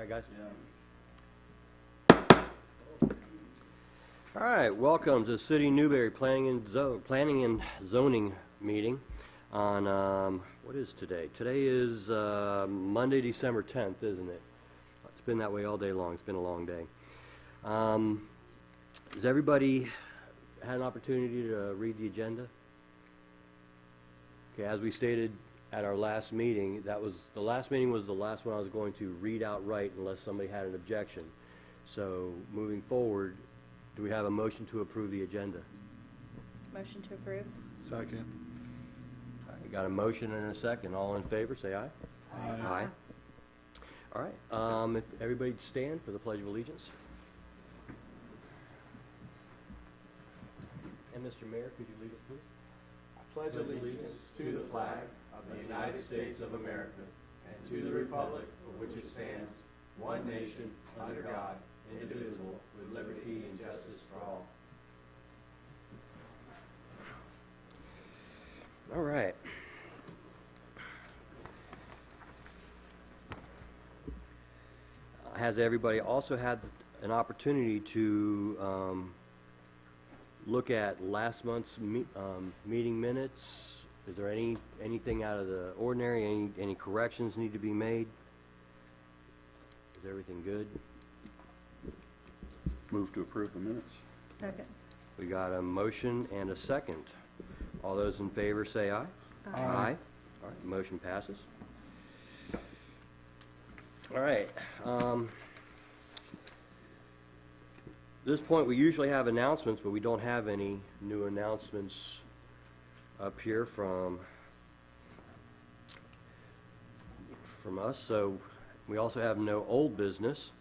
right, guys. Yeah. All right, welcome to the City of Newberry Planning and Zoning meeting on, what is today? Today is Monday, December 10th, isn't it? It's been that way all day long. It's been a long day. Has everybody had an opportunity to read the agenda? Okay, as we stated at our last meeting, the last meeting was the last one I was going to read outright unless somebody had an objection. So moving forward, do we have a motion to approve the agenda? Motion to approve. Second. All right, got a motion and a second. All in favor, say aye. Aye. Aye. All right, if everybody'd stand for the Pledge of Allegiance. And Mr. Mayor, could you lead us, please? I pledge allegiance to the flag of the United States of America and to the republic for which it stands, one nation, under God, indivisible, with liberty and justice for all. All right. Has everybody also had an opportunity to look at last month's meeting minutes? Is there anything out of the ordinary? Any corrections need to be made? Is everything good? Move to approve the minutes. Second. We got a motion and a second. All those in favor say aye. Aye. Aye. All right, motion passes. All right. This point, we usually have announcements, but we don't have any new announcements up here from us. So we also have no old business,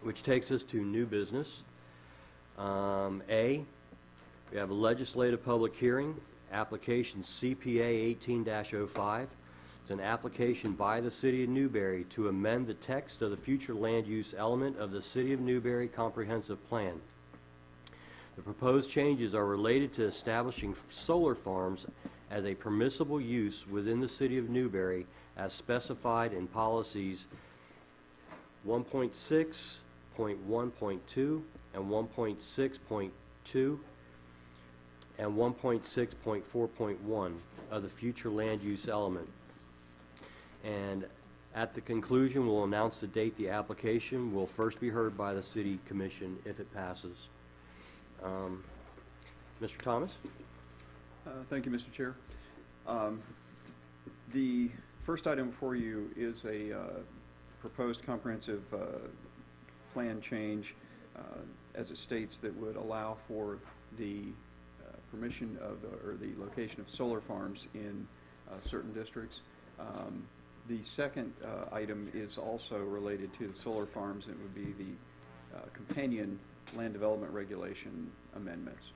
which takes us to new business. A, we have a legislative public hearing, application CPA 18-05. It's an application by the City of Newberry to amend the text of the future land use element of the City of Newberry Comprehensive Plan. The proposed changes are related to establishing solar farms as a permissible use within the City of Newberry as specified in policies 1.6.1.2 and 1.6.2 and 1.6.4.1 of the future land use element. And at the conclusion, we'll announce the date the application will first be heard by the City Commission if it passes. Mr. Thomas? Thank you, Mr. Chair. The first item for you is a proposed comprehensive plan change as it states that would allow for the permission of or the location of solar farms in certain districts. The second item is also related to the solar farms. It would be the companion land development regulation amendments.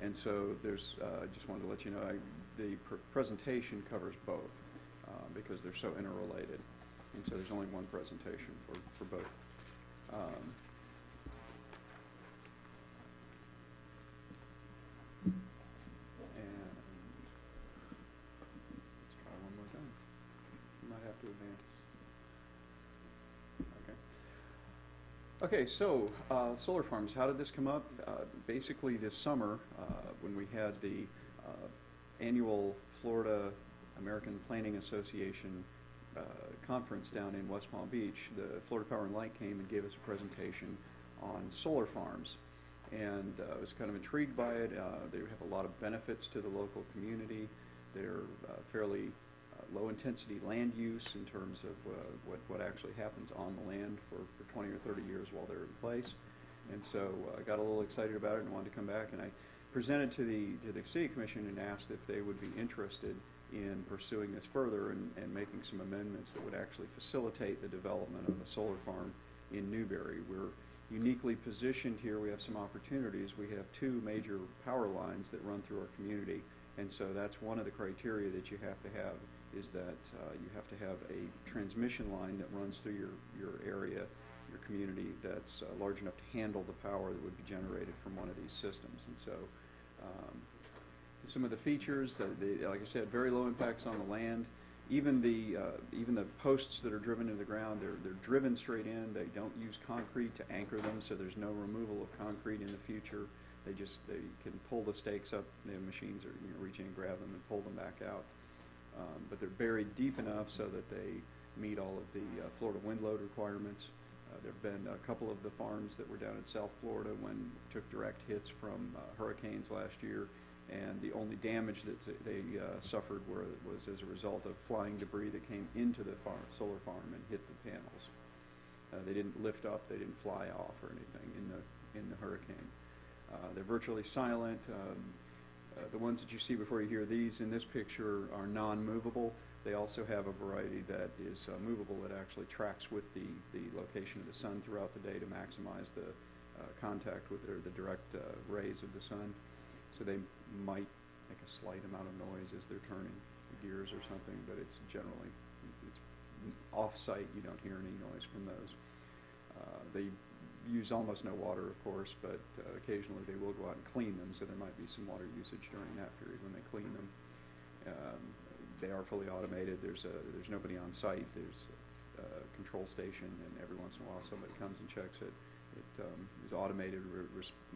And so there's, just wanted to let you know, the presentation covers both because they're so interrelated. And so there's only one presentation for both. Okay, so solar farms, how did this come up? Basically this summer when we had the annual Florida American Planning Association conference down in West Palm Beach, the Florida Power and Light came and gave us a presentation on solar farms. And I was kind of intrigued by it. They have a lot of benefits to the local community. They're fairly low intensity land use in terms of what actually happens on the land for 20 or 30 years while they're in place. And so I got a little excited about it and wanted to come back, and I presented to the City Commission and asked if they would be interested in pursuing this further and making some amendments that would actually facilitate the development of a solar farm in Newberry. We're uniquely positioned here. We have some opportunities. We have two major power lines that run through our community, and so that's one of the criteria that you have to have, is that you have to have a transmission line that runs through your area, your community, that's large enough to handle the power that would be generated from one of these systems. And so some of the features, like I said, very low impacts on the land. even the posts that are driven into the ground, they're driven straight in. They don't use concrete to anchor them, so there's no removal of concrete in the future. They can pull the stakes up. The machines are reach in and grab them and pull them back out. But they're buried deep enough so that they meet all of the Florida wind load requirements. There have been a couple of the farms that were down in South Florida when took direct hits from hurricanes last year, and the only damage that they suffered was as a result of flying debris that came into the solar farm and hit the panels. They didn't lift up, they didn't fly off or anything in the hurricane. They're virtually silent. The ones that you see before you hear these in this picture are non-movable. They also have a variety that is movable that actually tracks with the location of the sun throughout the day to maximize the contact with the direct rays of the sun. So they might make a slight amount of noise as they're turning the gears or something, but it's generally it's off-site. You don't hear any noise from those. They use almost no water, of course, but occasionally they will go out and clean them, so there might be some water usage during that period when they clean them. They are fully automated. There's nobody on site. There's a control station, and every once in a while somebody comes and checks it. It is automated,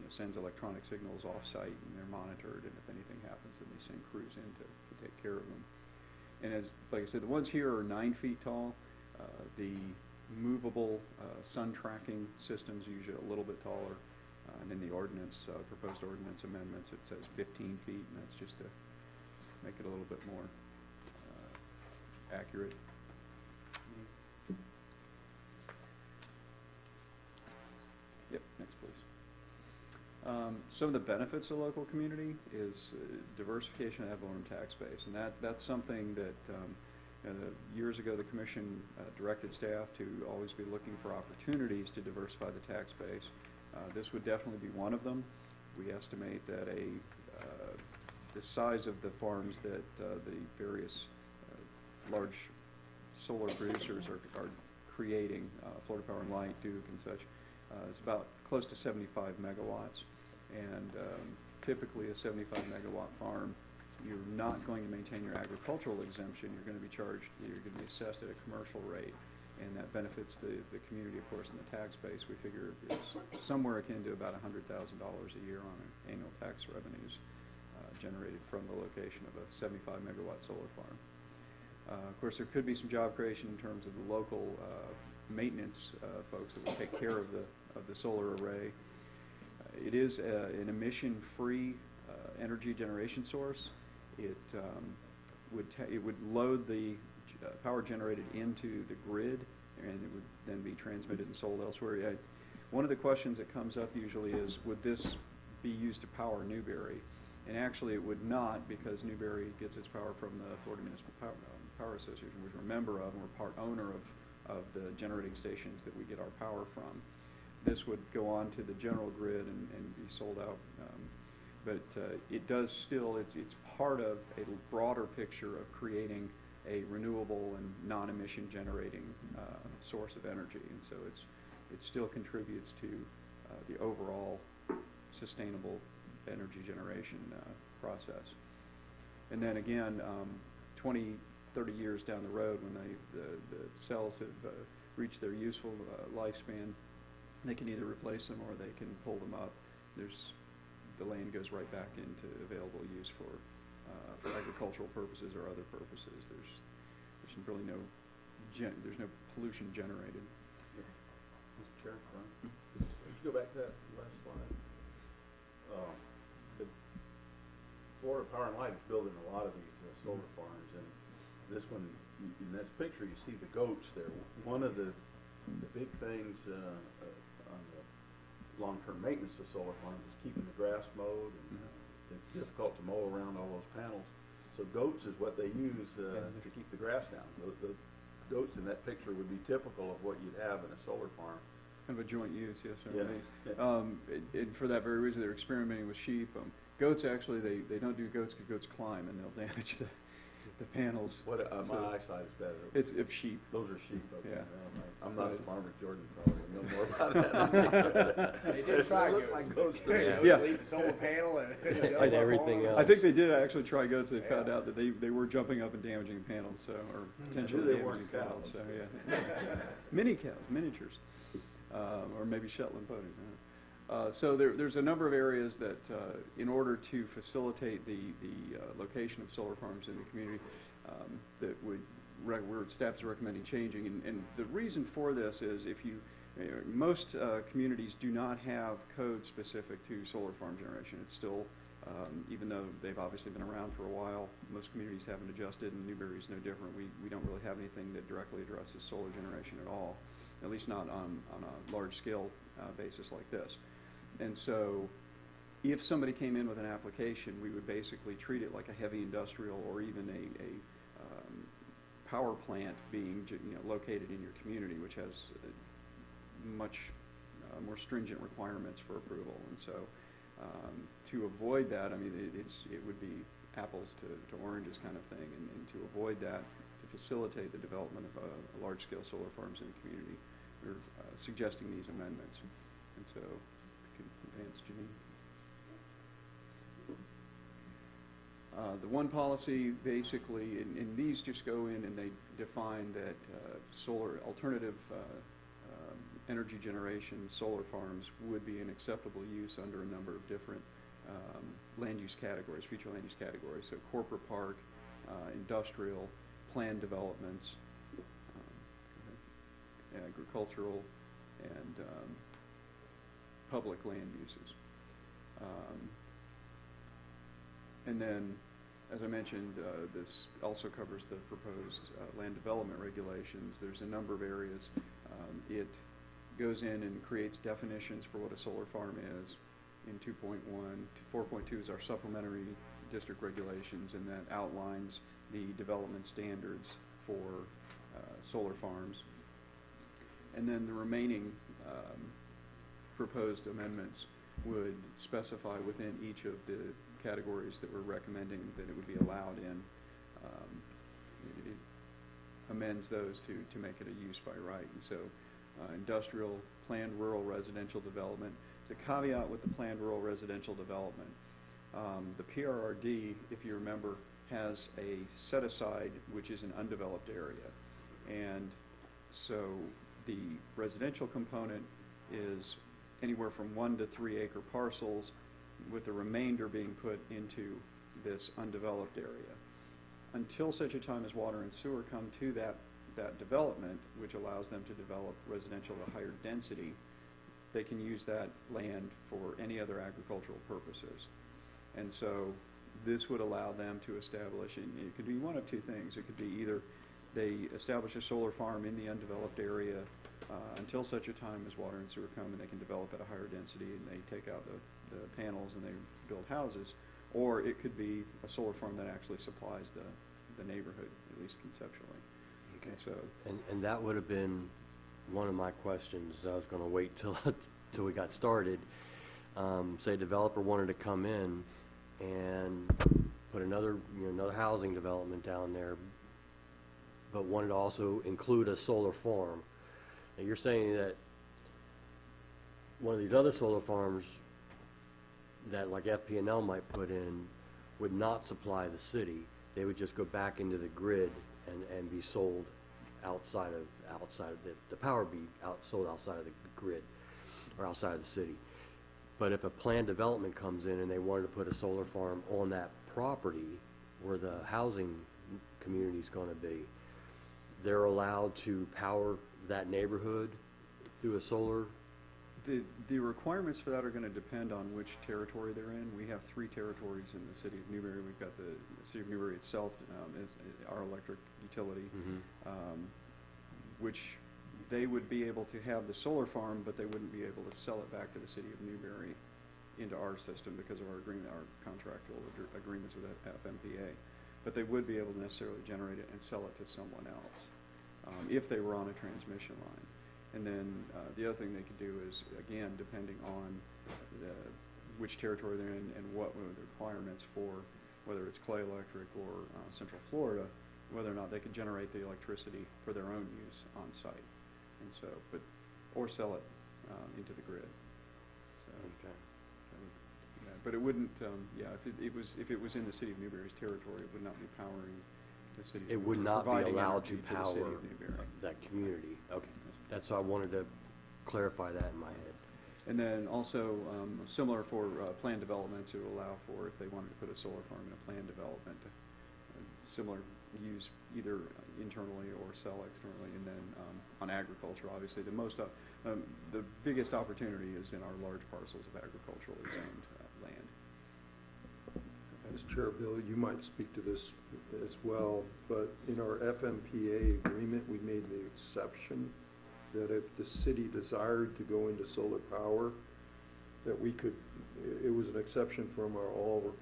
sends electronic signals off-site, and they're monitored, and if anything happens, then they send crews in to take care of them. And like I said, the ones here are 9 feet tall. The movable sun tracking systems usually a little bit taller, and in the ordinance, proposed ordinance amendments, it says 15 feet, and that's just to make it a little bit more accurate. Yep, next please. Some of the benefits of the local community is diversification of ad valorem tax base, and that's something that years ago the Commission directed staff to always be looking for opportunities to diversify the tax base. This would definitely be one of them. We estimate that the size of the farms that the various large solar producers are creating, Florida Power and Light, Duke, and such, is about close to 75 megawatts. And typically a 75 megawatt farm, you're not going to maintain your agricultural exemption. You're going to be charged, you're going to be assessed at a commercial rate, and that benefits the community, of course, in the tax base. We figure it's somewhere akin to about $100,000 a year on annual tax revenues generated from the location of a 75 megawatt solar farm. Of course, there could be some job creation in terms of the local maintenance folks that will take care of the solar array. It is an emission-free energy generation source. It would load the power generated into the grid, and it would then be transmitted and sold elsewhere. One of the questions that comes up usually is, would this be used to power Newberry? And actually it would not, because Newberry gets its power from the Florida Municipal Power Association, which we're a member of, and we're part owner of the generating stations that we get our power from. This would go on to the general grid and be sold out. But it does still, it's part of a broader picture of creating a renewable and non-emission generating source of energy. And so it still contributes to the overall sustainable energy generation process. And then again, 20, 30 years down the road, when the cells have reached their useful lifespan, they can either replace them or they can pull them up. The land goes right back into available use for agricultural purposes or other purposes. There's really no pollution generated. Mr. Chair, could you go back to that last slide? The Florida Power and Light is building a lot of these solar farms, and this one, in this picture, you see the goats there. One of the big things on the long-term maintenance of solar farms is keeping the grass mowed, and it's difficult to mow around all those panels. So goats is what they use to keep the grass down. The goats in that picture would be typical of what you'd have in a solar farm. Kind of a joint use, yes, sir. Yeah. And for that very reason, they're experimenting with sheep. Goats, actually, they don't do goats because goats climb and they'll damage the panels. What, So my eyesight is better. It's of sheep. Those are sheep, okay. Yeah. I'm not a farmer, Jordan probably know more about that. They did try They look goats. like goats to me. Goats Yeah. leave the solar panel and And everything else. I think they did actually try goats. They found out that they were jumping up and damaging panels, so, or potentially they damaging weren't panels. cows. So yeah, mini cows, miniatures, or maybe Shetland ponies. I don't know. So there's a number of areas that, in order to facilitate the location of solar farms in the community, that where staff is recommending changing. And the reason for this is if you most communities do not have code specific to solar farm generation. It's still, even though they've obviously been around for a while, most communities haven't adjusted, and Newberry is no different. We don't really have anything that directly addresses solar generation at all, at least not on a large-scale basis like this. And so if somebody came in with an application, we would basically treat it like a heavy industrial or even a power plant being located in your community, which has much more stringent requirements for approval. And so to avoid that, I mean, it would be apples to oranges kind of thing. And to avoid that, to facilitate the development of a large-scale solar farms in the community, we're suggesting these amendments. And so, if you can advance, Janine. The one policy basically, and these just go in and they define that solar alternative energy generation, solar farms would be an acceptable use under a number of different land use categories, future land use categories. So corporate park, industrial, planned developments, agricultural, and public land uses. And then, as I mentioned, this also covers the proposed land development regulations. There's a number of areas. It goes in and creates definitions for what a solar farm is in 2.1. 4.2 is our supplementary district regulations, and that outlines the development standards for solar farms. And then the remaining proposed amendments would specify within each of the categories that we're recommending that it would be allowed in. It amends those to make it a use by right. And so industrial, planned rural residential development. There's a caveat with the planned rural residential development. The PRRD, if you remember, has a set-aside which is an undeveloped area. And so the residential component is anywhere from 1 to 3 acre parcels, with the remainder being put into this undeveloped area. Until such a time as water and sewer come to that development, which allows them to develop residential at a higher density, they can use that land for any other agricultural purposes. And so this would allow them to establish, and it could be one of two things. It could be either they establish a solar farm in the undeveloped area until such a time as water and sewer come and they can develop at a higher density and they take out the panels and they build houses, or it could be a solar farm that actually supplies the neighborhood, at least conceptually. Okay. So, And that would have been one of my questions. I was going to wait till we got started. Say a developer wanted to come in and put another housing development down there, but wanted to also include a solar farm. Now you're saying that one of these other solar farms that like FP&L might put in would not supply the city. They would just go back into the grid and be sold outside of the power be sold outside of the grid or outside of the city. But if a planned development comes in and they wanted to put a solar farm on that property where the housing community is going to be, they're allowed to power that neighborhood through a solar. the requirements for that are going to depend on which territory they're in. We have 3 territories in the city of Newberry. We've got the city of Newberry itself is our electric utility, which they would be able to have the solar farm, but they wouldn't be able to sell it back to the city of Newberry into our system because of our agreement, our contractual agreements with FMPA. But they would be able to necessarily generate it and sell it to someone else if they were on a transmission line. And then the other thing they could do is, again, depending on which territory they're in and what were the requirements for whether it's Clay Electric or Central Florida, whether or not they could generate the electricity for their own use on site, and so, or sell it into the grid. So, Okay. yeah, but it wouldn't. If it was in the city of Newberry's territory, it would not be powering the city. It would not be providing allowed to energy the power city of Newberry. that community. Okay. That's why I wanted to clarify that in my head. And then also, similar for planned developments, it will allow for, if they wanted to put a solar farm in a planned development, similar use either internally or sell externally. And then on agriculture, obviously, the biggest opportunity is in our large parcels of agriculturally zoned land. Mr. Chair, Bill, you might speak to this as well, but in our FMPA agreement, we made the exception that if the city desired to go into solar power, that we could, it was an exception from our all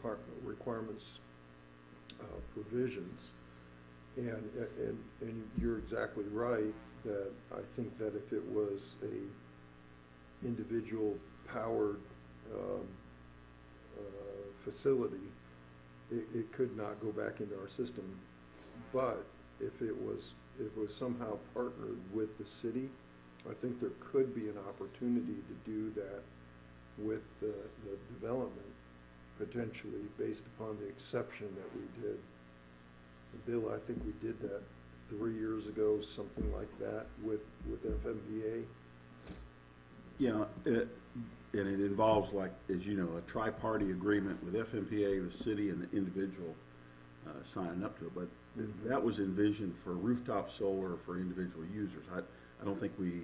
requirements provisions. And you're exactly right that I think that if it was a individual powered facility, it could not go back into our system. But if it was somehow partnered with the city, I think there could be an opportunity to do that with the development, potentially based upon the exception that we did. And Bill, I think we did that 3 years ago, something like that, with FMPA. Yeah, and it involves, like, as you know, a tri-party agreement with FMPA, the city, and the individual signing up to it. But that was envisioned for rooftop solar for individual users. I don't think we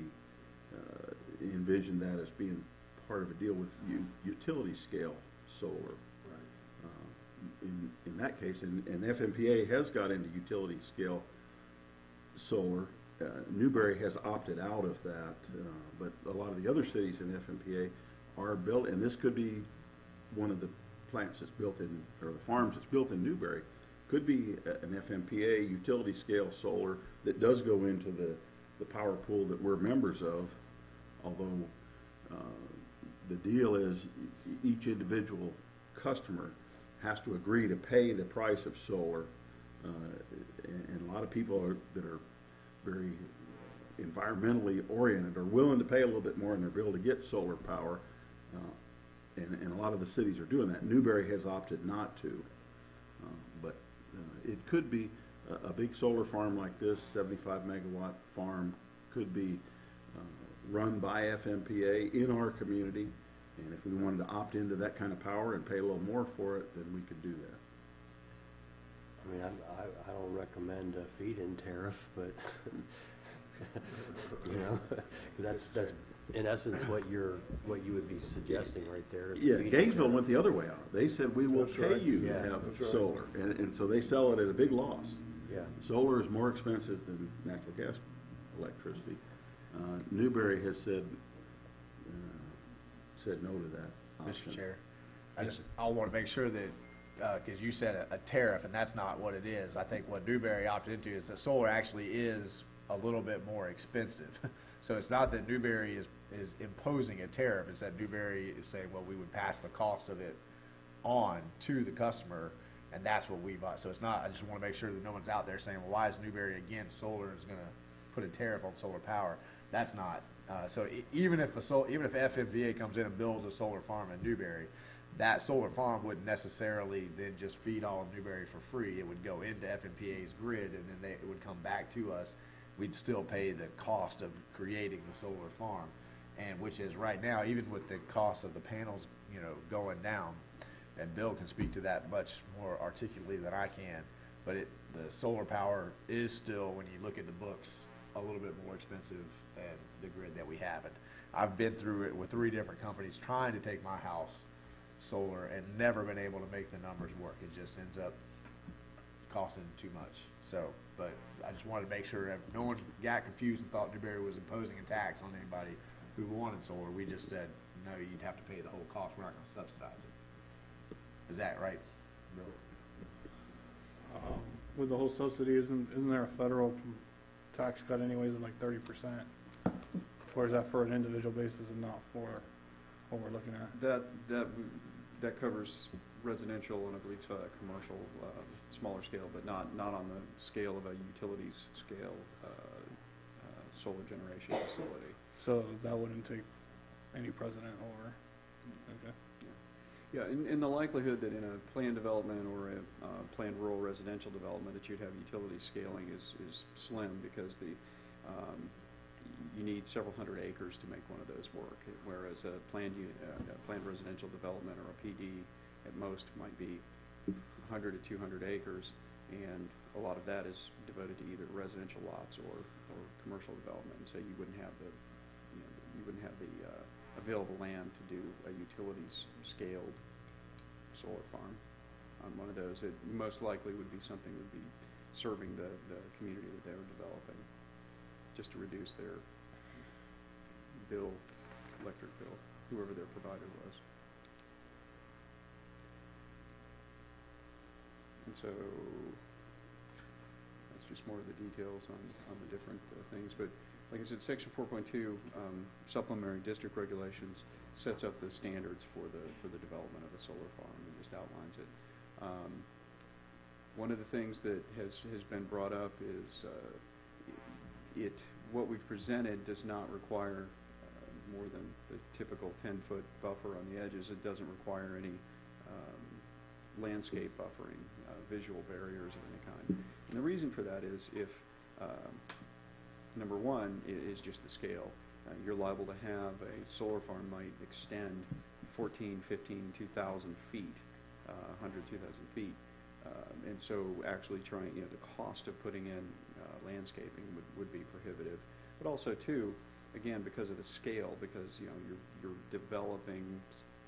envisioned that as being part of a deal with utility scale solar. In that case, and FMPA has got into utility scale solar. Newberry has opted out of that, but a lot of the other cities in FMPA are built, and this could be one of the plants that's built in, or the farms that's built in Newberry, could be an FMPA utility scale solar that does go into the power pool that we're members of, although the deal is each individual customer has to agree to pay the price of solar, and a lot of people that are very environmentally oriented are willing to pay a little bit more in their bill to get solar power, and a lot of the cities are doing that. Newberry has opted not to, but it could be a big solar farm like this, 75 megawatt farm, could be run by FMPA in our community, and if we wanted to opt into that kind of power and pay a little more for it, then we could do that. I mean, I don't recommend a feed-in tariff, but, you know, that's in essence what you would be suggesting right there. Is a Yeah, feed-in Gainesville tariff. went the other way out. They said, we will That's pay right. you Yeah, to have that's right. solar, and so they sell it at a big loss. Yeah. Solar is more expensive than natural gas electricity. Newberry has said no to that option. Mr. Chair, I want to make sure that, because you said a tariff, and that's not what it is. I think what Newberry opted into is that solar actually is a little bit more expensive. So it's not that Newberry is imposing a tariff, it's that Newberry is saying, well, we would pass the cost of it on to the customer, and that's what we bought. So it's not, I just want to make sure that no one's out there saying, well, why is Newberry against solar and is going to put a tariff on solar power? That's not. So even if FMVA comes in and builds a solar farm in Newberry, that solar farm wouldn't necessarily then just feed all of Newberry for free. It would go into FMPA's grid, and then it would come back to us. We'd still pay the cost of creating the solar farm, and which is right now, even with the cost of the panels, going down, and Bill can speak to that much more articulately than I can, but the solar power is still, when you look at the books, a little bit more expensive than the grid that we have. And I've been through it with 3 different companies trying to take my house solar and never been able to make the numbers work. It just ends up costing too much. So, but I just wanted to make sure that no one got confused and thought Newberry was imposing a tax on anybody who wanted solar. We just said, no, you'd have to pay the whole cost. We're not going to subsidize it. Is that right, Bill? With the whole subsidy, isn't there a federal tax cut anyways of like 30%? Or is that for an individual basis and not for what we're looking at? That covers residential and I believe commercial, smaller scale, but not on the scale of a utilities scale solar generation facility. So that wouldn't take any precedent over. Okay. Yeah, in the likelihood that in a planned development or a planned rural residential development that you'd have utility scaling is slim because you need several hundred acres to make one of those work, whereas a planned residential development or a PD at most might be 100 to 200 acres, and a lot of that is devoted to either residential lots or commercial development, and so you wouldn't have the available land to do a utilities scaled solar farm on one of those. It most likely would be something that would be serving the community that they were developing, just to reduce their electric bill, whoever their provider was. And so that's just more of the details on the different things. But like I said, Section 4.2, supplementary district regulations, sets up the standards for the development of a solar farm and just outlines it. One of the things that has been brought up is what we've presented does not require more than the typical 10-foot buffer on the edges. It doesn't require any landscape buffering, visual barriers of any kind. And the reason for that is if number one is just the scale. You're liable to have a solar farm might extend 14, 15, 2,000 feet, 100, 2,000 feet. And so actually trying, the cost of putting in landscaping would be prohibitive. But also, too, again, because of the scale, because, you're developing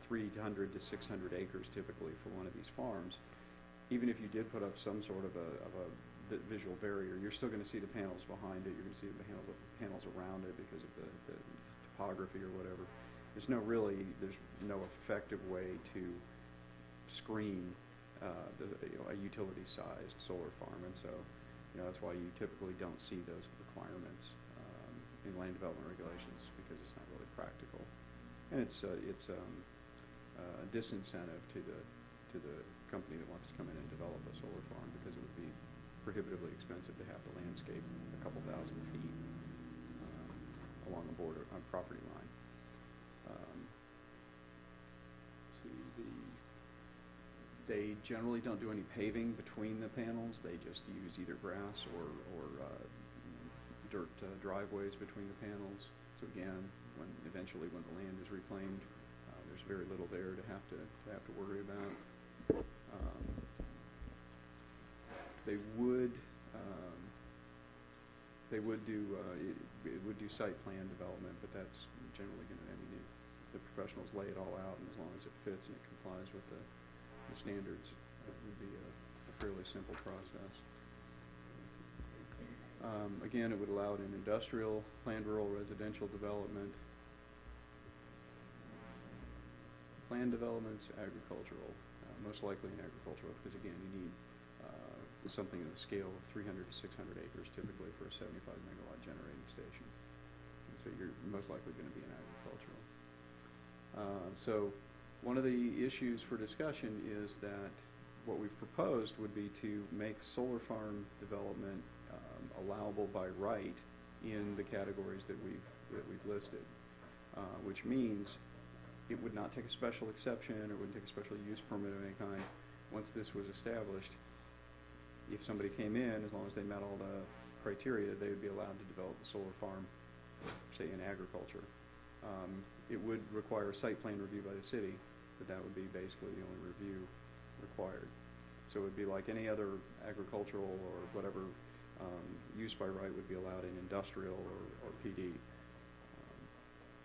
300 to 600 acres typically for one of these farms, even if you did put up some sort of a visual barrier, you're still going to see the panels behind it. You're going to see the panels around it because of the topography or whatever. There's no effective way to screen a utility-sized solar farm, and so that's why you typically don't see those requirements in land development regulations, because it's not really practical, and it's a disincentive to the company that wants to come in and develop a solar farm, because it would be prohibitively expensive to have to landscape a couple thousand feet along a property line. Let's see, they generally don't do any paving between the panels. They just use either grass or dirt driveways between the panels. So again, eventually when the land is reclaimed, there's very little there to have to worry about. They would do site plan development, but that's generally going to, the professionals lay it all out, and as long as it fits and it complies with the standards, it would be a fairly simple process. Again, it would allow it in industrial, planned rural residential development, planned developments, agricultural, most likely in agricultural, because again, you need something of the scale of 300 to 600 acres typically for a 75 megawatt generating station. And so you're most likely going to be in agricultural. So one of the issues for discussion is that what we've proposed would be to make solar farm development allowable by right in the categories that we've listed, which means it would not take a special exception, or wouldn't take a special use permit of any kind. Once this was established, if somebody came in, as long as they met all the criteria, they would be allowed to develop the solar farm, say in agriculture. It would require a site plan review by the city, but that would be basically the only review required. So it would be like any other agricultural or whatever use by right would be allowed in industrial or PD.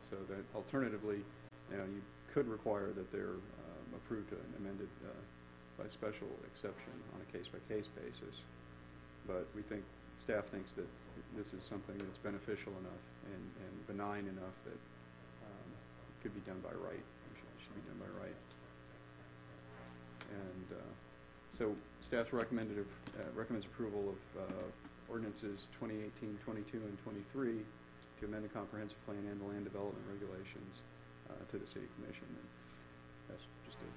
So that alternatively, you could require that they're approved and amended by special exception on a case-by-case basis. But staff thinks that this is something that's beneficial enough and benign enough that it could be done by right. It should be done by right. And so staff recommends approval of ordinances 2018, 22, and 23 to amend the comprehensive plan and the land development regulations to the City Commission. And that's just a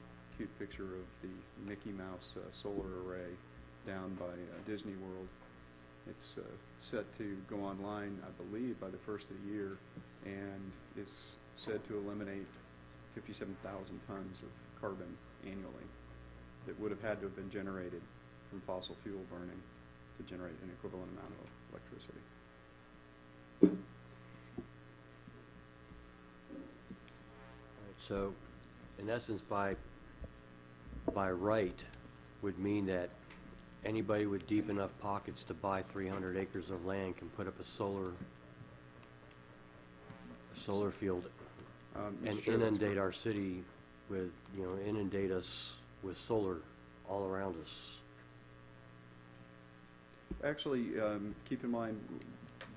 cute picture of the Mickey Mouse solar array down by Disney World. It's set to go online, I believe, by the first of the year, and is said to eliminate 57,000 tons of carbon annually that would have had to have been generated from fossil fuel burning to generate an equivalent amount of electricity. So, in essence, by right would mean that anybody with deep enough pockets to buy 300 acres of land can put up a solar field and Mr. Chair, that's inundate our city with, inundate us with solar all around us. Actually, keep in mind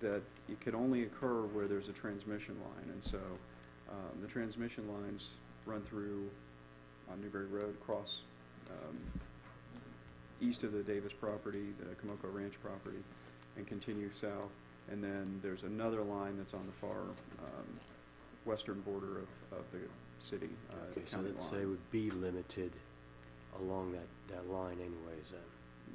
that it could only occur where there's a transmission line, and so the transmission lines run through on Newberry Road, cross east of the Davis property, the Comoco Ranch property, and continue south. And then there's another line that's on the far western border of the city, Okay, so county that line. they would be limited along that line anyways then?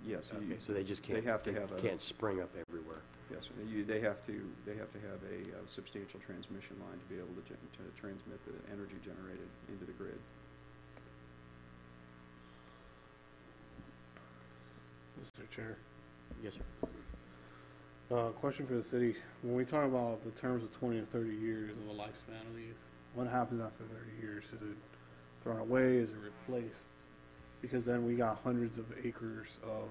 Yes. Okay, so they just can't, They have to have a, can't spring up everywhere. yes, they have to have a substantial transmission line to be able to transmit the energy generated into the grid. Mr. Chair. Yes, sir. Question for the city. When we talk about the terms of 20 to 30 years of a lifespan of these, what happens after 30 years? Is it thrown away? Is it replaced? Because then we got hundreds of acres of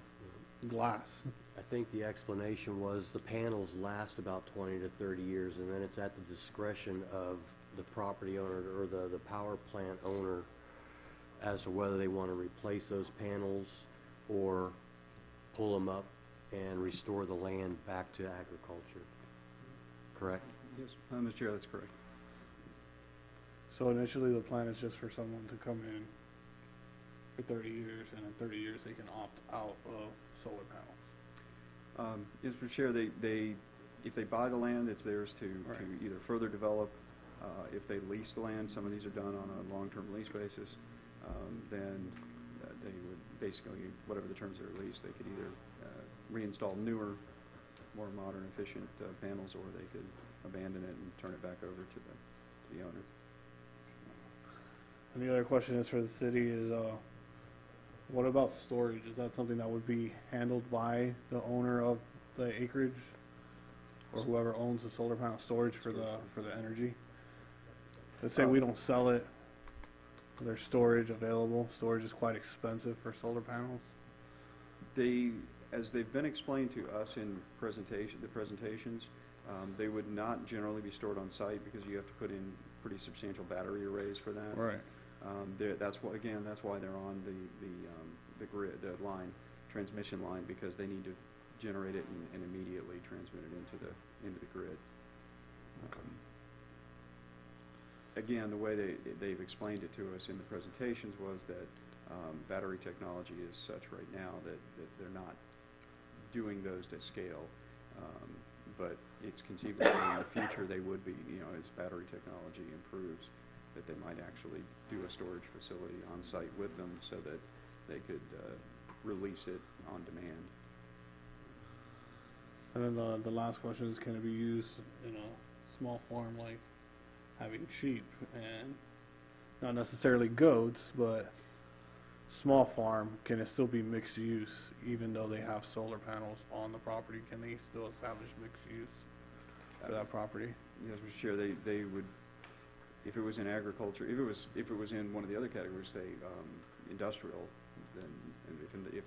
glass. I think the explanation was the panels last about 20 to 30 years, and then it's at the discretion of the property owner or the power plant owner as to whether they want to replace those panels or pull them up and restore the land back to agriculture. Correct? Yes, Mr. Chair, that's correct. So initially the plan is just for someone to come in for 30 years, and in 30 years they can opt out of solar panels. Yes, Mr. Chair, if they buy the land, it's theirs to either further develop. If they lease the land, some of these are done on a long-term lease basis, then they would basically, whatever the terms of their lease, they could either reinstall newer, more modern, efficient panels, or they could abandon it and turn it back over to the owner. And the other question is for the city is, what about storage? Is that something that would be handled by the owner of the acreage, or whoever owns the solar panel storage for the energy? Let's say we don't sell it. There's storage available. Storage is quite expensive for solar panels. As they've been explained to us in the presentations, they would not generally be stored on site because you have to put in pretty substantial battery arrays for that. Right. That's why they're on the grid, the transmission line, because they need to generate it and immediately transmit it into the grid. Again, the way they've explained it to us in the presentations was that battery technology is such right now that they're not doing those to scale, but it's conceivable in the future they would be, as battery technology improves, that they might actually do a storage facility on site with them so that they could release it on demand. And then the last question is, can it be used in a small farm like having sheep and not necessarily goats, but small farm? Can it still be mixed use even though they have solar panels on the property? Can they still establish mixed use for that property? Yes, Mr. Chair, they would, if it was in agriculture, if it was in one of the other categories, say industrial, then if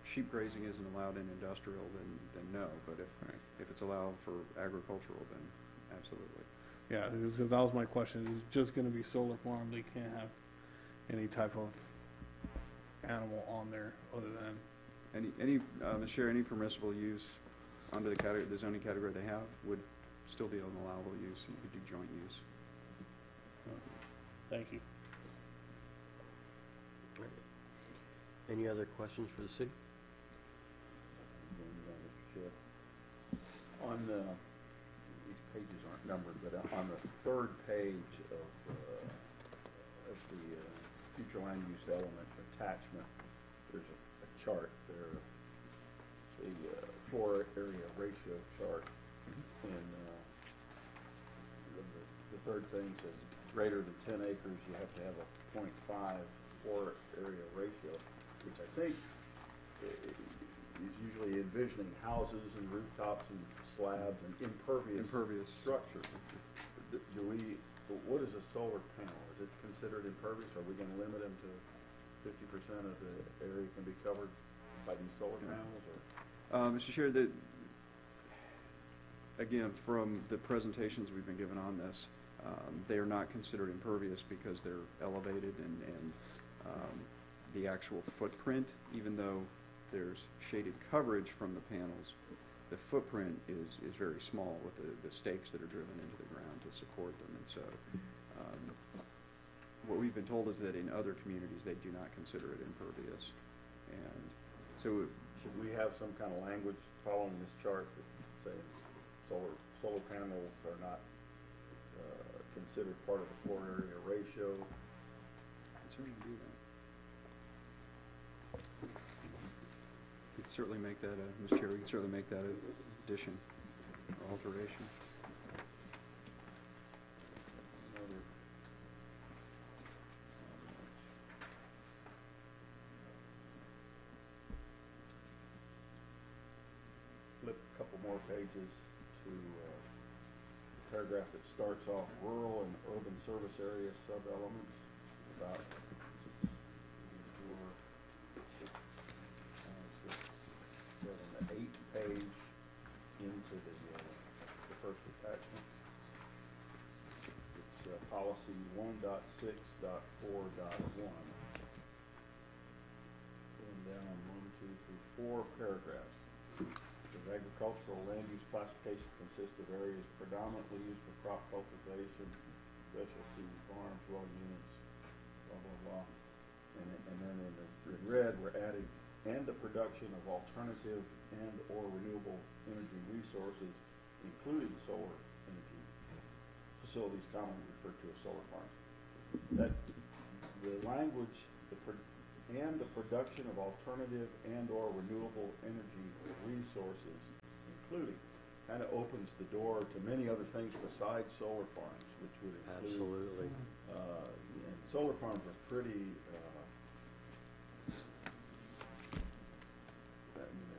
sheep grazing isn't allowed in industrial, then no. But if it's allowed for agricultural, then absolutely. Yeah, because that was my question. It's just going to be solar farm. They can't have any type of animal on there other than Mr. Chair, any permissible use under the zoning category they have would still be an allowable use. You could do joint use. Thank you. Any other questions for the city? On these pages aren't numbered, but on the third page of the future land use element attachment, there's a chart there, a floor area ratio chart, and the third thing says greater than 10 acres, you have to have a 0.5 floor area ratio, which I think is usually envisioning houses and rooftops and slabs and impervious structures. What is a solar panel? Is it considered impervious? Are we going to limit them to 50% of the area can be covered by these solar panels? Or? Mr. Chair, again, from the presentations we've been given on this, they are not considered impervious because they're elevated and the actual footprint, even though there's shaded coverage from the panels, the footprint is very small with the stakes that are driven into the ground to support them. And so what we've been told is that in other communities they do not consider it impervious. And so should we have some kind of language following this chart that saying solar panels are not considered part of the floor area ratio? Certainly do that. You could certainly make that, Mr. Chair, we could certainly make that an addition or alteration. Flip a couple more pages to the paragraph that starts off rural and urban service area sub-elements about 8 page into the first attachment. It's policy 1.6.4.1. Going down 1, 2, 3, 4 paragraphs. The agricultural land use classification consists of areas predominantly used for crop cultivation, specialty farms, dwelling units, blah, blah, blah. And then in red, we're adding and the production of alternative and or renewable energy resources, including solar energy facilities commonly referred to as solar farms. That the language, and the production of alternative and or renewable energy resources, including, kind of opens the door to many other things besides solar farms, which would include Absolutely. and solar farms are pretty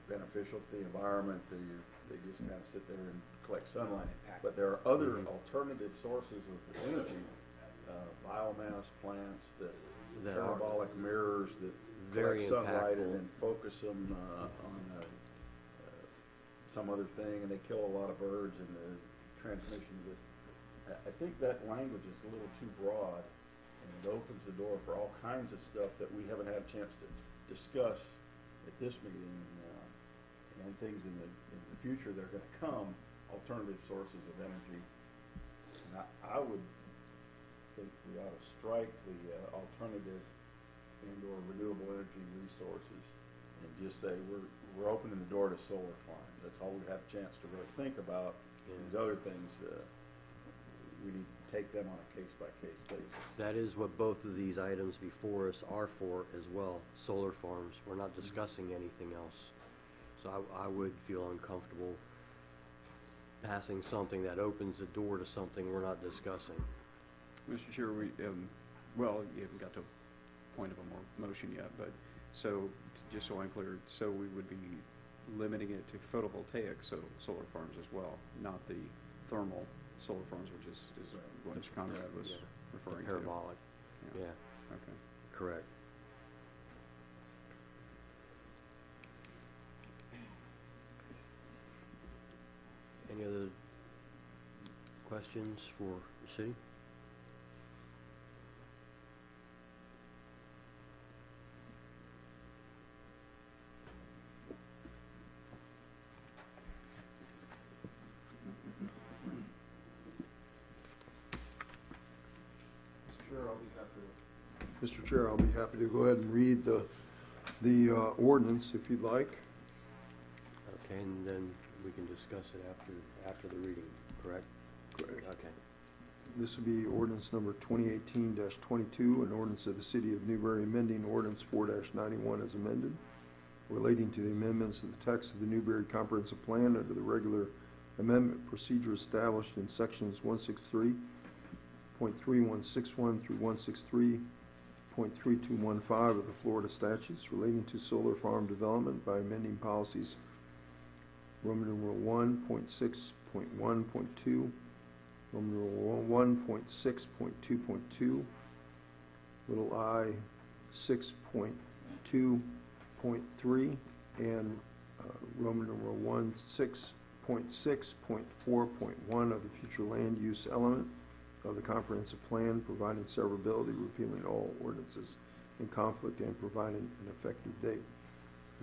beneficial to the environment. They just kind of sit there and collect sunlight. But there are other alternative sources of energy, biomass plants that are parabolic mirrors that very collect sunlight impactful. and then focus them on some other thing, and they kill a lot of birds in the transmission of this. I think that language is a little too broad, and it opens the door for all kinds of stuff that we haven't had a chance to discuss at this meeting, and things in the future that are going to come, alternative sources of energy. And I would think we ought to strike the alternative and or renewable energy resources and just say we're opening the door to solar farms. That's all we have a chance to really think about. Yeah. These other things, we need to take them on a case-by-case basis. That is what both of these items before us are for as well, solar farms. We're not discussing anything else. So I would feel uncomfortable passing something that opens the door to something we're not discussing. Mr. Chair, we, well, you haven't got to a point of a motion yet, but so, just so I'm clear, so we would be limiting it to photovoltaic solar farms as well, not the thermal solar farms, which is what Mr. Conrad was Yeah. referring Parabolic. to. Yeah, Okay. correct. Any other questions for the city? Mr. Chair, I'll be happy to go ahead and read the ordinance if you'd like. Okay, and then we can discuss it after the reading, correct? Correct. Okay. This will be ordinance number 2018-22, an ordinance of the City of Newberry amending ordinance 4-91 as amended, relating to the amendments of the text of the Newberry Comprehensive Plan under the regular amendment procedure established in sections 163.3161 through 163.3215 of the Florida statutes relating to solar farm development by amending policies Roman numeral 1.6.1.2, Roman numeral 1.6.2.2, little I 6.2.3, and Roman numeral 16.6.4.1 of the future land use element of the comprehensive plan, providing severability, repealing all ordinances in conflict, and providing an effective date.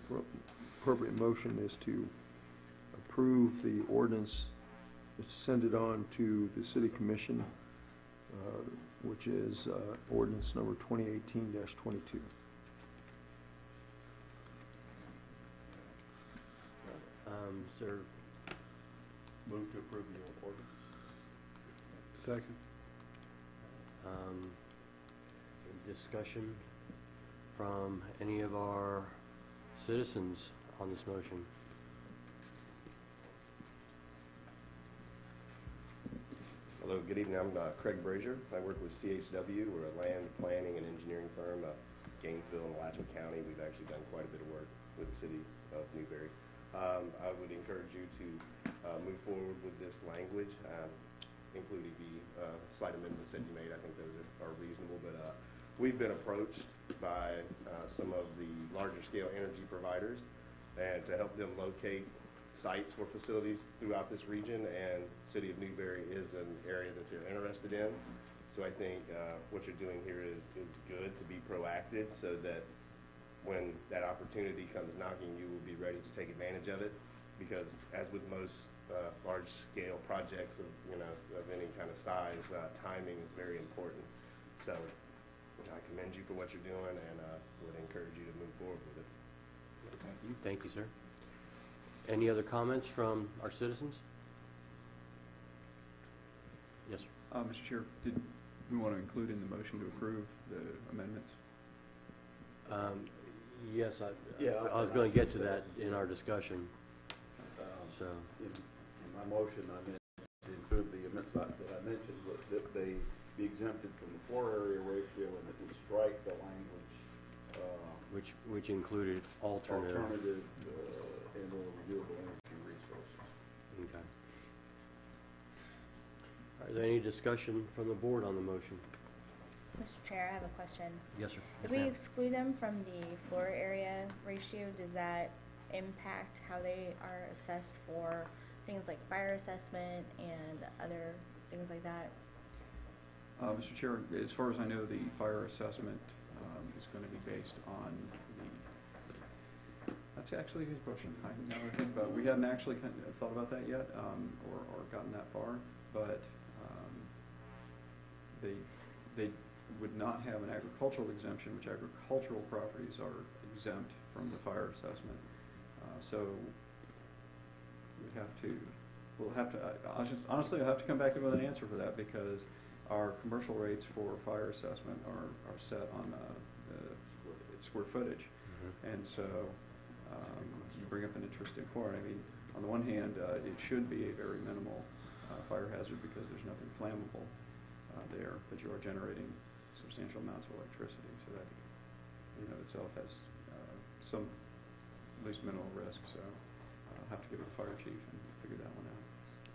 The appropriate motion is to approve the ordinance, send it on to the City Commission, which is ordinance number 2018-22. Sir, Move to approve the ordinance. Second. discussion from any of our citizens on this motion? Hello, good evening. I'm Craig Brazier. I work with CHW. We're a land planning and engineering firm of Gainesville and Alachua County. We've actually done quite a bit of work with the city of Newberry. I would encourage you to move forward with this language, including the slight amendments that you made. I think those are reasonable, but we've been approached by some of the larger scale energy providers and to help them locate sites for facilities throughout this region, and the city of Newberry is an area that they're interested in. So I think what you're doing here is good, to be proactive so that when that opportunity comes knocking, you will be ready to take advantage of it, because as with most large scale projects of any kind of size, timing is very important. So I commend you for what you're doing, and would encourage you to move forward with it. Thank you, sir. Any other comments from our citizens? Yes, sir. Mr. Chair, did we want to include in the motion to approve the amendments? Yes, Yeah, I was going to get to that in our discussion, so. In my motion, I meant to include the amendments that I mentioned, that they be exempted from the floor area ratio, and that we strike the language, Which included alternative. and/or renewable energy resources. Okay. Is there any discussion from the board on the motion? Mr. Chair, I have a question. Yes, sir. If we exclude them from the floor area ratio, does that impact how they are assessed for things like fire assessment and other things like that? Mr. Chair, as far as I know, the fire assessment is going to be based on that's actually a good question. I never think about it. We hadn't actually thought about that yet, or gotten that far, but they would not have an agricultural exemption, which agricultural properties are exempt from the fire assessment. So we'll have to, honestly, I'll have to come back with an answer for that, because our commercial rates for fire assessment are set on the square footage. Mm-hmm. And so you bring up an interesting point. I mean, on the one hand, it should be a very minimal fire hazard, because there's nothing flammable there, but you are generating substantial amounts of electricity, so that in and of itself has some, at least minimal risk. So I'll have to get with the fire chief and figure that one out.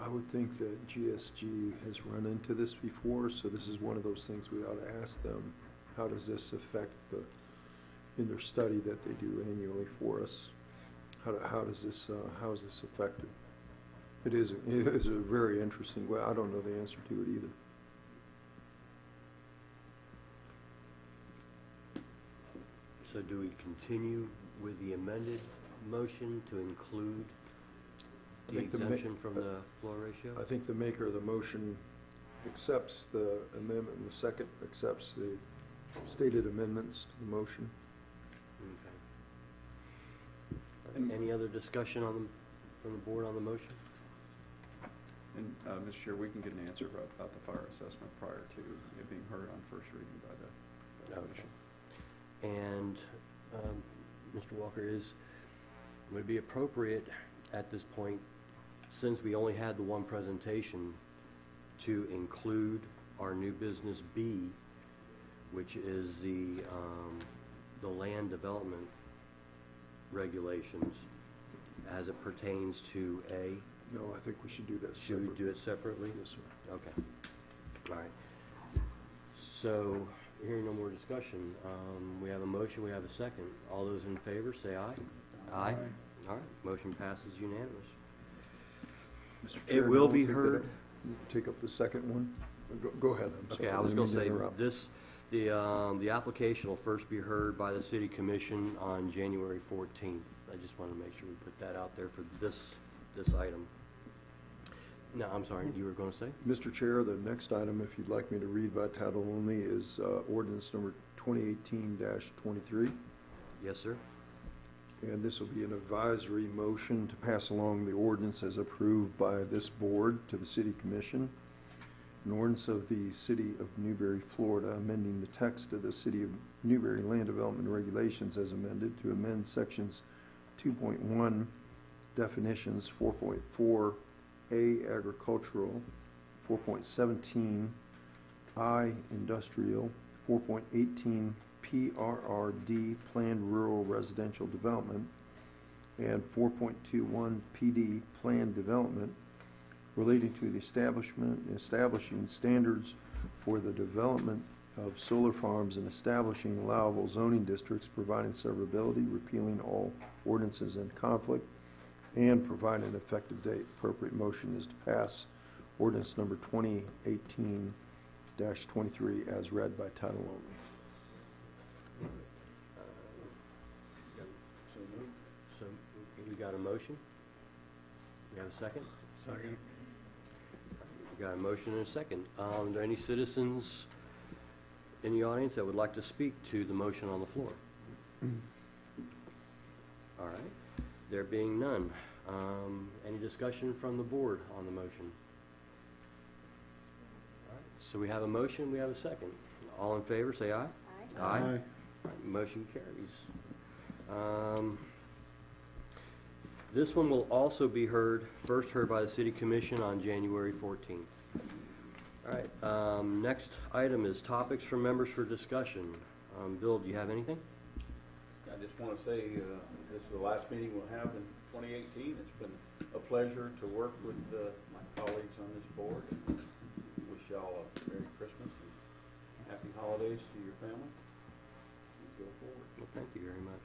I would think that GSG has run into this before, so this is one of those things we ought to ask them. How does this affect in their study that they do annually for us? How is this affected? It is a very interesting. Well, I don't know the answer to it either. So do we continue with the amended motion to include the exemption from the floor ratio? I think the maker of the motion accepts the amendment, and the second accepts the stated amendments to the motion. Okay. Any other discussion from the board on the motion? And, Mr. Chair, we can get an answer about the fire assessment prior to it being heard on first reading by the Okay. commission. And, Mr. Walker, would it be appropriate at this point, since we only had the one presentation, to include our new business B, which is the land development regulations as it pertains to A? No, I think we should do that Should we separately. do it separately? Yes, sir. Okay. All right. So, hearing no more discussion, we have a motion, we have a second. All those in favor, say aye. Aye. All right, motion passes unanimous. Mr. It Chair, will now be take that heard. up- Take up the second one. Go ahead, I'm sorry. Okay, I was didn't going mean to say, interrupt. the application will first be heard by the city commission on January 14th. I just want to make sure we put that out there for this item. No, I'm sorry, you were going to say? Mr. Chair, the next item, if you'd like me to read by title only, is ordinance number 2018-23. Yes, sir. And this will be an advisory motion to pass along the ordinance as approved by this board to the city commission. An ordinance of the city of Newberry, Florida, amending the text of the city of Newberry land development regulations as amended to amend sections 2.1 definitions, 4.4A agricultural, 4.17 I industrial, 4.18 PRRD planned rural residential development, and 4.21 PD planned development relating to the establishing standards for the development of solar farms and establishing allowable zoning districts, providing severability, repealing all ordinances in conflict, and providing an effective date. Appropriate motion is to pass ordinance number 2018-23 as read by title only. So moved. So, we got a motion? We have a second? Second. We got a motion and a second. Are there any citizens in the audience that would like to speak to the motion on the floor? All right. There being none, any discussion from the board on the motion? All right. So we have a motion, we have a second. All in favor, say aye. Aye. Aye. All right, motion carries. This one will also be first heard by the City Commission on January 14th. All right, next item is topics for members for discussion. Bill, do you have anything? I just want to say, this is the last meeting we'll have in 2018. It's been a pleasure to work with my colleagues on this board. Wish y'all a Merry Christmas and Happy Holidays to your family. And go forward. Well, thank you very much.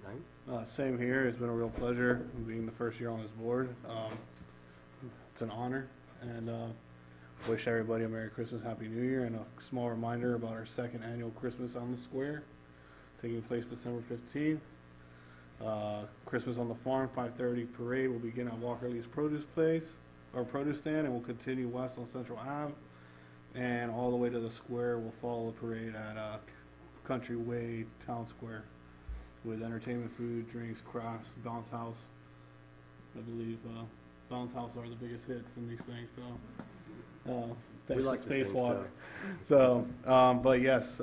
Knight? Same here. It's been a real pleasure being the first year on this board. It's an honor, and wish everybody a Merry Christmas, Happy New Year, and a small reminder about our second annual Christmas on the Square, taking place December 15th. Christmas on the Farm, 5:30 parade will begin at Walker Lee's produce stand, and will continue west on Central Ave, and all the way to the square. We'll follow the parade at Country Way Town Square, with entertainment, food, drinks, crafts, bounce house. I believe bounce house are the biggest hits in these things. So thanks like to to think Spacewalk. So, but yes,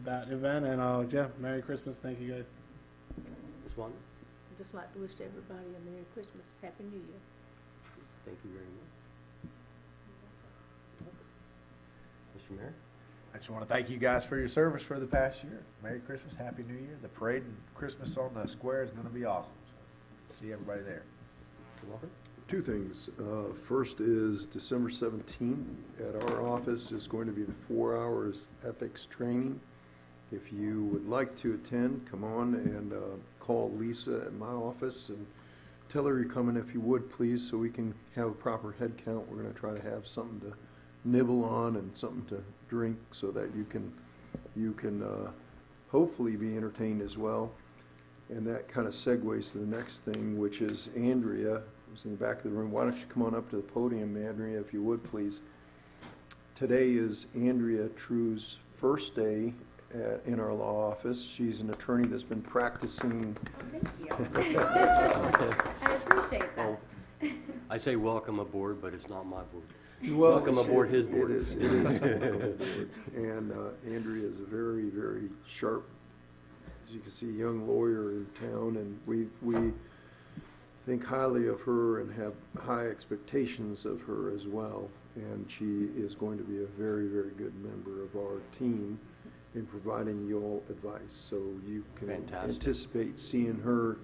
that event, and yeah, Merry Christmas. Thank you guys. Ms. Swan? I'd just like to wish everybody a Merry Christmas, Happy New Year. Thank you very much. Mr. Mayor? I just want to thank you guys for your service for the past year. Merry Christmas, Happy New Year. The parade and Christmas on the square is going to be awesome. So see everybody there. Mr. Walker? Two things. First is December 17th at our office is going to be the 4 hours ethics training. If you would like to attend, come on and call Lisa at my office and tell her you're coming if you would, please, so we can have a proper head count. We're going to try to have something to nibble on and something to drink so that you can hopefully be entertained as well. And that kind of segues to the next thing, which is Andrea, who's in the back of the room. Why don't you come on up to the podium, Andrea, if you would, please. Today is Andrea True's first day in our law office. She's an attorney that's been practicing. Oh, thank you. I appreciate that. I say welcome aboard, but it's not my board. Well, Welcome aboard his board. It is welcome aboard. And Andrea is a very, very sharp, as you can see, young lawyer in town, and we think highly of her and have high expectations of her as well. And she is going to be a very, very good member of our team in providing you all advice. So you can Fantastic. anticipate seeing her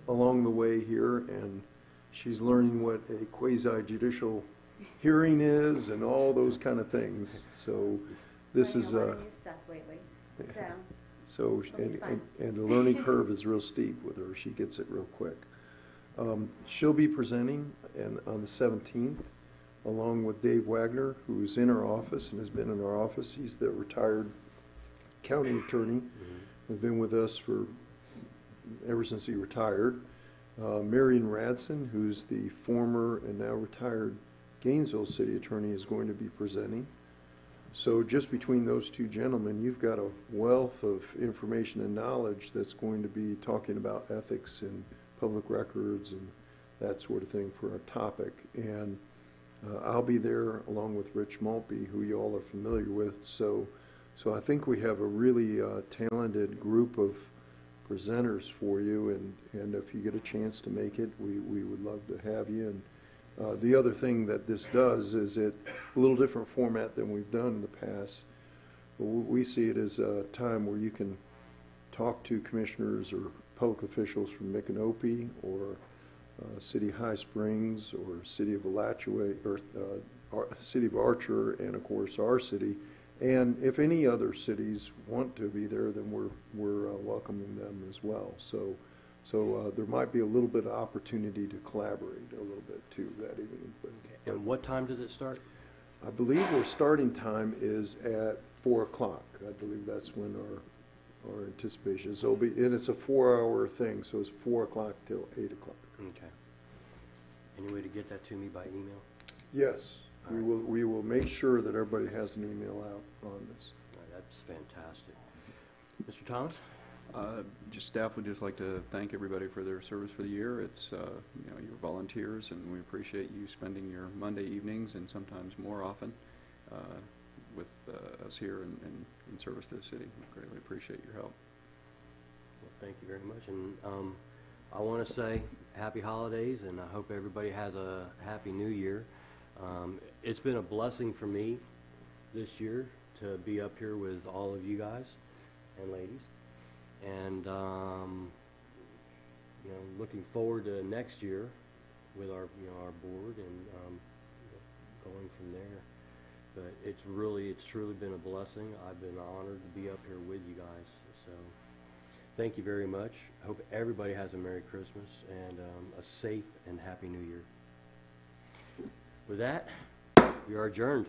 along the way here, and she's learning what a quasi-judicial hearing is and all those kind of things. So this is, Learning a lot of new stuff lately, so. and the learning curve is real steep with her. She gets it real quick. She'll be presenting on the 17th, along with Dave Wagner, who's in our office and has been in our office. He's the retired county attorney, has been with us ever since he retired. Marion Radson, who's the former and now retired Gainesville city attorney, is going to be presenting. So just between those two gentlemen, you've got a wealth of information and knowledge that's going to be talking about ethics and public records and that sort of thing for our topic. And I'll be there along with Rich Maltby, who you all are familiar with. So I think we have a really talented group of presenters for you, and if you get a chance to make it, we would love to have you. And the other thing that this does is a little different format than we've done in the past. We see it as a time where you can talk to commissioners or public officials from Micanopy or City of High Springs or City of Alachua or City of Archer, and of course our city. And if any other cities want to be there, then we're welcoming them as well. So there might be a little bit of opportunity to collaborate a little bit too that evening. But And what time does it start? I believe our starting time is at 4 o'clock. I believe that's when our anticipation is. So and it's a 4-hour thing, so it's 4 o'clock till 8 o'clock. Okay. Any way to get that to me by email? Yes, we will make sure that everybody has an email out on this. All right, that's fantastic. Mr. Thomas? Just staff would just like to thank everybody for their service for the year. It's your volunteers, and we appreciate you spending your Monday evenings and sometimes more often with us here in service to the city. We greatly appreciate your help. Well, thank you very much. And I want to say happy holidays, and I hope everybody has a happy new year. It's been a blessing for me this year to be up here with all of you guys and ladies. And looking forward to next year with our board and going from there. But it's truly been a blessing. I've been honored to be up here with you guys. So thank you very much. I hope everybody has a Merry Christmas and a safe and Happy New Year. With that, we are adjourned.